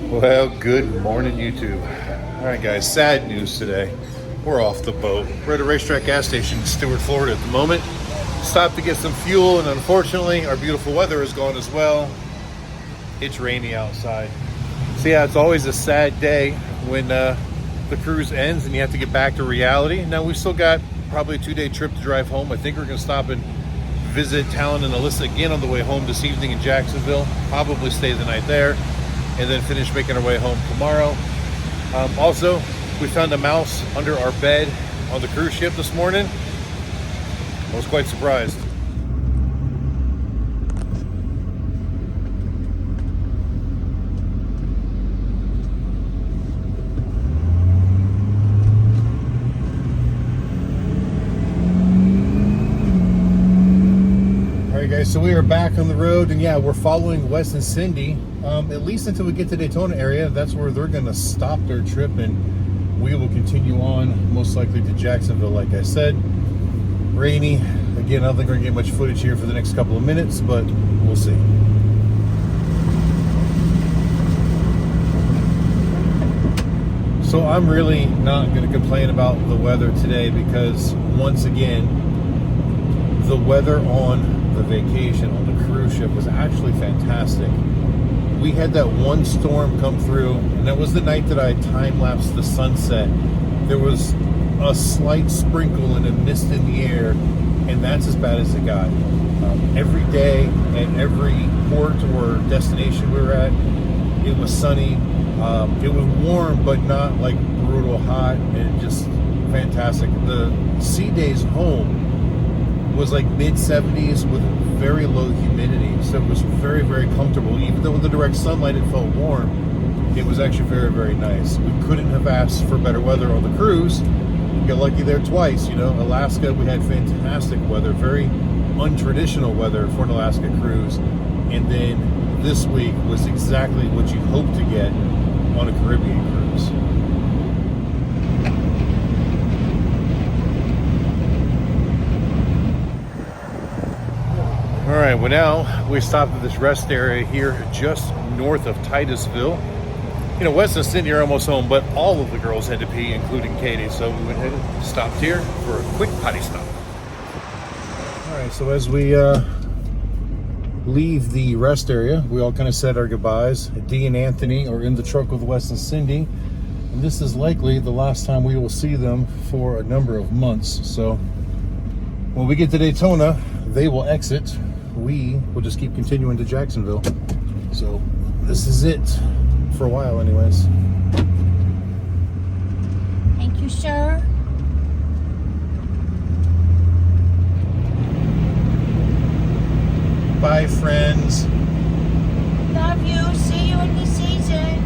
Well, good morning, YouTube. All right, guys, sad news today. We're off the boat. We're at a racetrack gas station in Stewart, Florida at the moment. Stopped to get some fuel, and unfortunately, our beautiful weather is gone as well. It's rainy outside. So yeah, it's always a sad day when the cruise ends and you have to get back to reality. Now, we've still got probably a 2-day trip to drive home. I think we're going to stop and visit Talon and Alyssa again on the way home this evening in Jacksonville. Probably stay the night there, and then finish making our way home tomorrow. Also, we found a mouse under our bed on the cruise ship this morning. I was quite surprised. All right, guys, so we are back on the road, and yeah, we're following Wes and Cindy, at least until we get to Daytona area. That's where they're gonna stop their trip, and we will continue on, most likely to Jacksonville, like I said. Rainy. Again, I don't think we're gonna get much footage here for the next couple of minutes, but we'll see. So I'm really not gonna complain about the weather today, because once again, the weather on the vacation on the cruise ship was actually fantastic. We had that one storm come through, and that was the night that I time-lapsed the sunset. There was a slight sprinkle and a mist in the air, and that's as bad as it got. Every day at every port or destination we were at, it was sunny. It was warm, but not like brutal hot, and just fantastic. The sea days home was like mid-70s with very low humidity, so it was very, very comfortable. Even though with the direct sunlight it felt warm, it was actually very, very nice. We couldn't have asked for better weather on the cruise. We got lucky there twice. You know, Alaska, we had fantastic weather, very untraditional weather for an Alaska cruise, and then this week was exactly what you hope to get on a Caribbean cruise. All right, well, now we stopped at this rest area here just north of Titusville. You know, Wes and Cindy are almost home, but all of the girls had to pee, including Katie, so we went ahead and stopped here for a quick potty stop. All right, so as we leave the rest area, we all kind of said our goodbyes. Dee and Anthony are in the truck with Wes and Cindy, and this is likely the last time we will see them for a number of months. So when we get to Daytona, they will exit. We will just keep continuing to Jacksonville. So this is it for a while anyways. Thank you, sir. Bye, friends. Love you. See you in the season.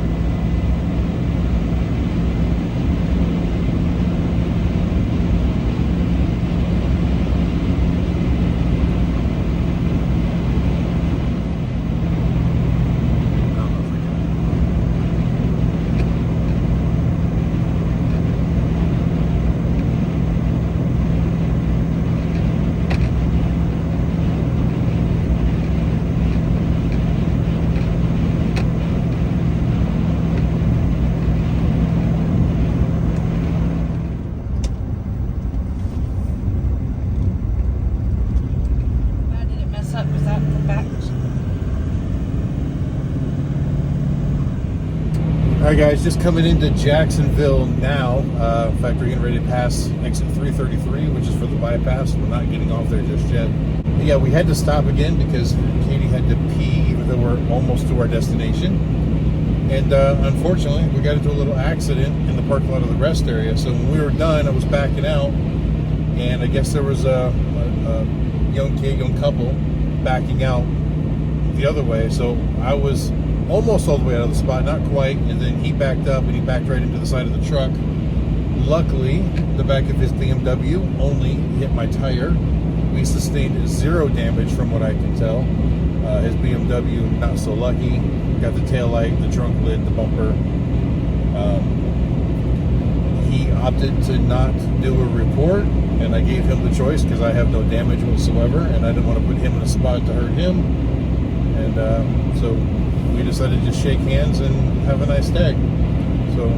All right, guys, just coming into Jacksonville now. In fact, we're getting ready to pass exit 333, which is for the bypass. We're not getting off there just yet. But yeah, we had to stop again because Katie had to pee, even though we're almost to our destination. And unfortunately, we got into a little accident in the parking lot of the rest area. So when we were done, I was backing out, and I guess there was a young couple backing out the other way. So I was almost all the way out of the spot, not quite, and then he backed up and he backed right into the side of the truck. Luckily, the back of his BMW only hit my tire. We sustained zero damage from what I can tell. His BMW, not so lucky. Got the tail light, the trunk lid, the bumper. He opted to not do a report, and I gave him the choice because I have no damage whatsoever, and I didn't want to put him in a spot to hurt him. And so we decided to just shake hands and have a nice day. So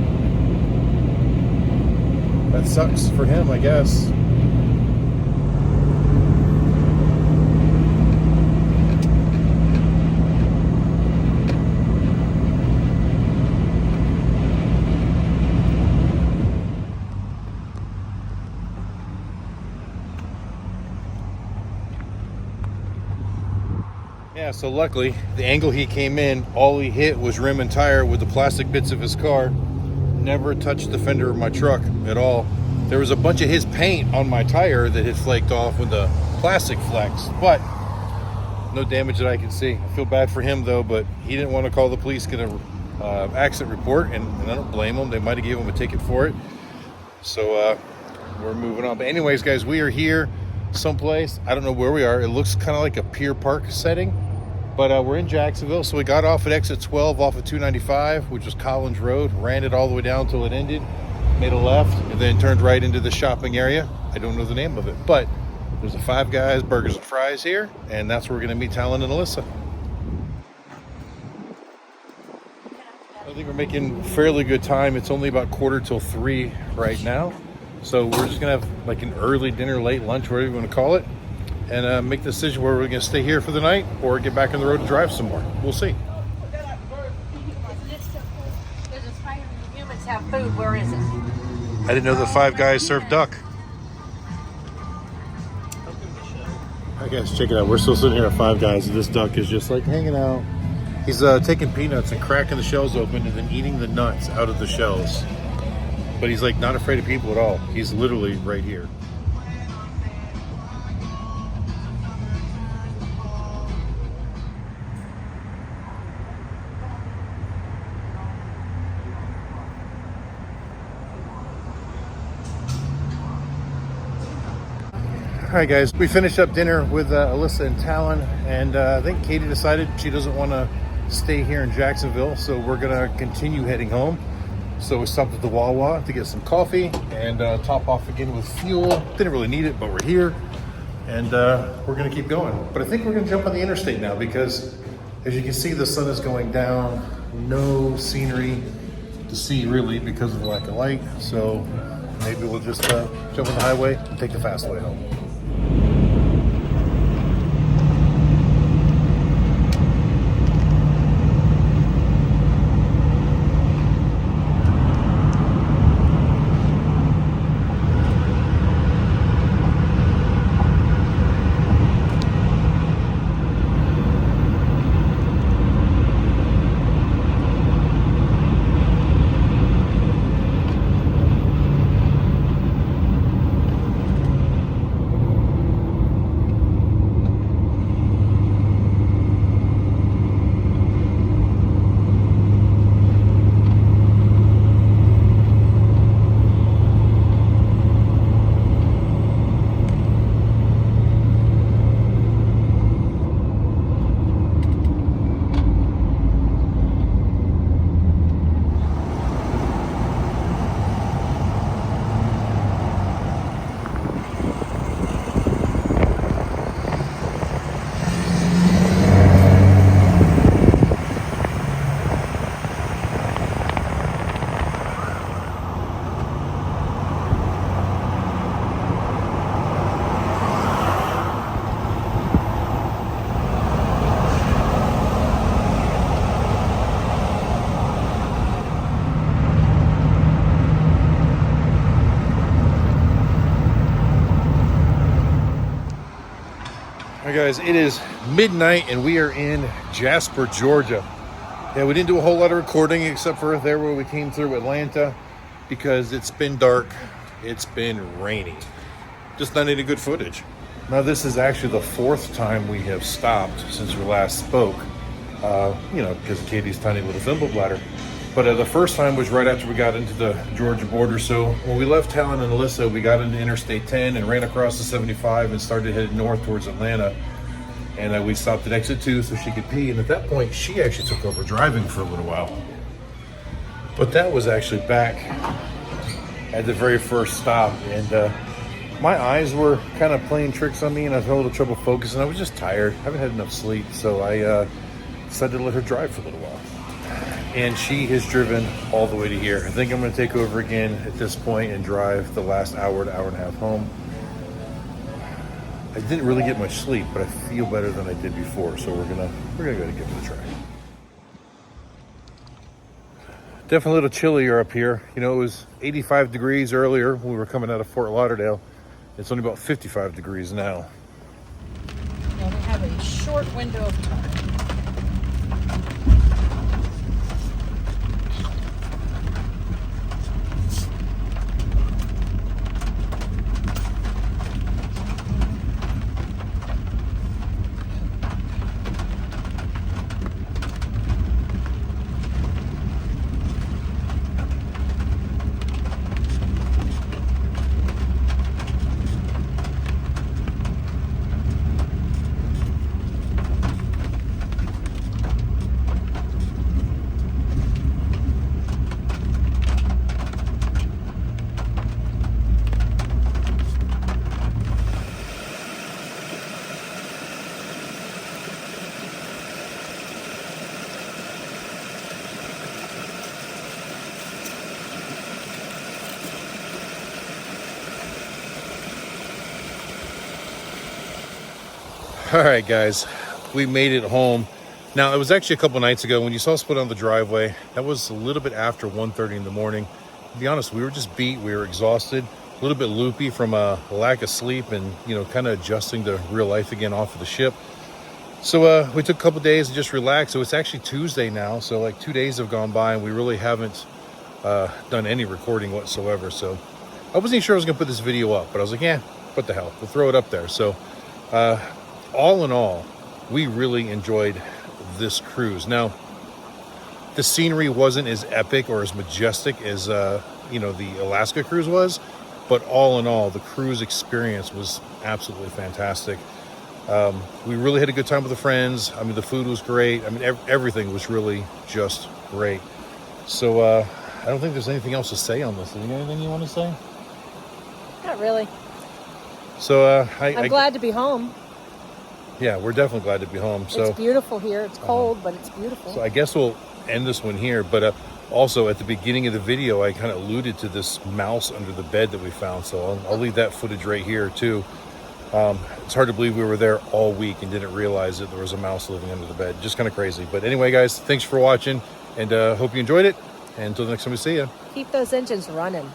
that sucks for him, I guess. Yeah, so luckily, the angle he came in, all he hit was rim and tire with the plastic bits of his car. Never touched the fender of my truck at all. There was a bunch of his paint on my tire that had flaked off when the plastic flexed, but no damage that I can see. I feel bad for him though, but he didn't want to call the police, get an accident report, and I don't blame him. They might have given him a ticket for it. So we're moving on. But anyways, guys, we are here someplace. I don't know where we are. It looks kind of like a pier park setting. But we're in Jacksonville, so we got off at exit 12 off of 295, which was Collins Road, ran it all the way down until it ended, made a left, and then turned right into the shopping area. I don't know the name of it, but there's a Five Guys Burgers and Fries here, and that's where we're going to meet Talon and Alyssa. I think we're making fairly good time. It's only about 2:45 right now, so we're just going to have like an early dinner, late lunch, whatever you want to call it, and make the decision where we're going to stay here for the night or get back on the road and drive some more. We'll see. Humans have food. Where is it? I didn't know the Five Guys served duck. Alright guys, check it out. We're still sitting here at Five Guys, and this duck is just like hanging out. He's taking peanuts and cracking the shells open and then eating the nuts out of the shells. But he's like not afraid of people at all. He's literally right here. All right, guys, we finished up dinner with Alyssa and Talon, and I think Katie decided she doesn't want to stay here in Jacksonville, so we're going to continue heading home. So we stopped at the Wawa to get some coffee and top off again with fuel. Didn't really need it, but we're here, and we're going to keep going. But I think we're going to jump on the interstate now because, as you can see, the sun is going down. No scenery to see, really, because of the lack of light. So maybe we'll just jump on the highway and take the fast way home. Guys, it is midnight and we are in Jasper, Georgia. Yeah, we didn't do a whole lot of recording except for there where we came through Atlanta because it's been dark, it's been rainy, just not any good footage. Now this is actually the fourth time we have stopped since we last spoke, because of Katie's tiny little thimble bladder. But the first time was right after we got into the Georgia border. So when we left Talon and Alyssa, we got into Interstate 10 and ran across the 75 and started heading north towards Atlanta. And we stopped at exit 2 so she could pee. And at that point, she actually took over driving for a little while. But that was actually back at the very first stop. And my eyes were kind of playing tricks on me and I was having a little trouble focusing. I was just tired. I haven't had enough sleep. So I decided to let her drive for a little while. And she has driven all the way to here. I think I'm gonna take over again at this point and drive the last hour to hour and a half home. I didn't really get much sleep, but I feel better than I did before, so we're gonna go ahead and give it a try. Definitely a little chillier up here. You know, it was 85 degrees earlier when we were coming out of Fort Lauderdale. It's only about 55 degrees now. Yeah, we have a short window of time. All right, guys, we made it home. Now, it was actually a couple nights ago when you saw us put on the driveway. That was a little bit after 1:30 in the morning. To be honest, we were just beat. We were exhausted, a little bit loopy from a lack of sleep and, you know, kind of adjusting to real life again off of the ship. So we took a couple days to just relax. So it's actually Tuesday now. So like 2 days have gone by and we really haven't done any recording whatsoever. So I wasn't sure I was going to put this video up, but I was like, yeah, what the hell? We'll throw it up there. So all in all, we really enjoyed this cruise. Now, the scenery wasn't as epic or as majestic as you know, the Alaska cruise was, but all in all, the cruise experience was absolutely fantastic. We really had a good time with the friends. I mean, the food was great. I mean, everything was really just great. So I don't think there's anything else to say on this. Is there anything you want to say? Not really. So I'm glad to be home. Yeah, we're definitely glad to be home. So it's beautiful here. It's cold, but it's beautiful. So I guess we'll end this one here. But also at the beginning of the video, I kind of alluded to this mouse under the bed that we found. So I'll leave that footage right here too. It's hard to believe we were there all week and didn't realize that there was a mouse living under the bed. Just kind of crazy. But anyway, guys, thanks for watching, and hope you enjoyed it. And until the next time we see you. Keep those engines running.